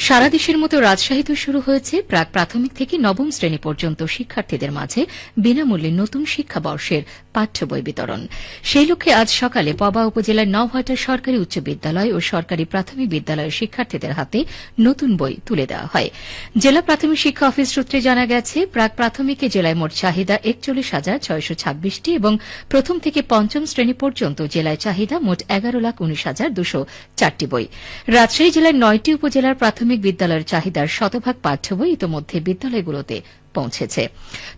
সারা দেশের মতো রাজশাহীতেও শুরু হয়েছে প্রাক প্রাথমিক থেকে নবম শ্রেণী পর্যন্ত শিক্ষার্থীদের মাঝে বিনামূল্যে নতুন শিক্ষাবর্ষের পাঠ্য বই বিতরণ। সেই লক্ষ্যে আজ সকালে পবা উপজেলার নওহাটা সরকারি উচ্চ বিদ্যালয় ও সরকারি প্রাথমিক বিদ্যালয়ের শিক্ষার্থীদের হাতে নতুন বই তুলে দেওয়া হয়। জেলা প্রাথমিক শিক্ষা অফিস সূত্রে জানা গেছে, প্রাক প্রাথমিকে জেলায় মোট চাহিদা ৪১,৬২৬টি এবং প্রথম থেকে পঞ্চম শ্রেণী পর্যন্ত জেলায় চাহিদা মোট ১১,১৯,২০৪টি বই। রাজশাহী জেলার ৯টি উপজেলার প্রাথমিক বিদ্যালয়ের চাহিদার শতভাগ পাঠ্য বই ইতোমধ্যে বিদ্যালয়গুলোতে পৌঁছেছে।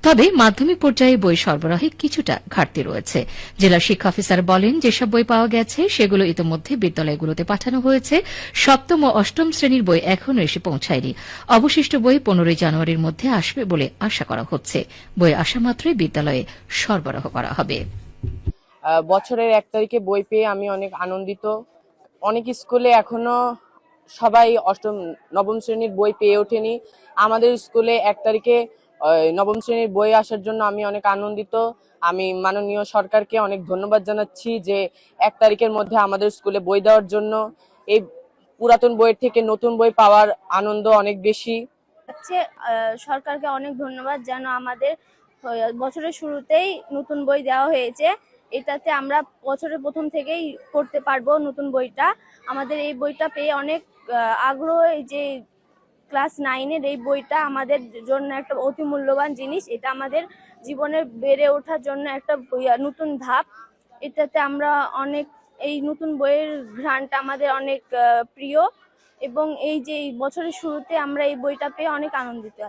তবে মাধ্যমিক পর্যায়ে বই সরবরাহে কিছুটা ঘাটতি রয়েছে। জেলা শিক্ষা অফিসার বলেন, যেসব বই পাওয়া গেছে সেগুলো ইতোমধ্যে বিদ্যালয়গুলোতে পাঠানো হয়েছে। সপ্তম ও অষ্টম শ্রেণীর বই এখনও এসে পৌঁছায়নি। অবশিষ্ট বই ১৫ জানুয়ারির মধ্যে আসবে বলে আশা করা হচ্ছে। বই আসা মাত্রই বিদ্যালয়ে সরবরাহ করা হবে। বছরের ১ তারিখে বই পেয়ে আমি অনেক আনন্দিত। অনেক স্কুলে এখনো সবাই অষ্টম নবম শ্রেণীর বই পেয়ে ওঠেনি। আমাদের স্কুলে ১ তারিখে নবম শ্রেণীর বই আসার জন্য আমি অনেক আনন্দিত। আমি মাননীয় সরকারকে অনেক ধন্যবাদ জানাচ্ছি যে ১ তারিখের মধ্যে আমাদের স্কুলে বই দেওয়ার জন্য। এই পুরাতন বইয়ের থেকে নতুন বই পাওয়ার আনন্দ অনেক বেশি। সরকারকে অনেক ধন্যবাদ যেন আমাদের বছরের শুরুতেই নতুন বই দেওয়া হয়েছে। এটাতে আমরা বছরের প্রথম থেকেই পড়তে পারবো নতুন বইটা। আমাদের এই বইটা পেয়ে অনেক আগ্রহ। এই যে ক্লাস 9-এর এই বইটা আমাদের জন্য একটা অতি মূল্যবান জিনিস। এটা আমাদের জীবনে বেড়ে ওঠার জন্য একটা নতুন ধাপ। এটাতে আমরা অনেক এই নতুন বইয়ের ঘ্রাণটা আমাদের অনেক প্রিয় এবং এই যে বছরের শুরুতে আমরা এই বইটা পেয়ে অনেক আনন্দিত।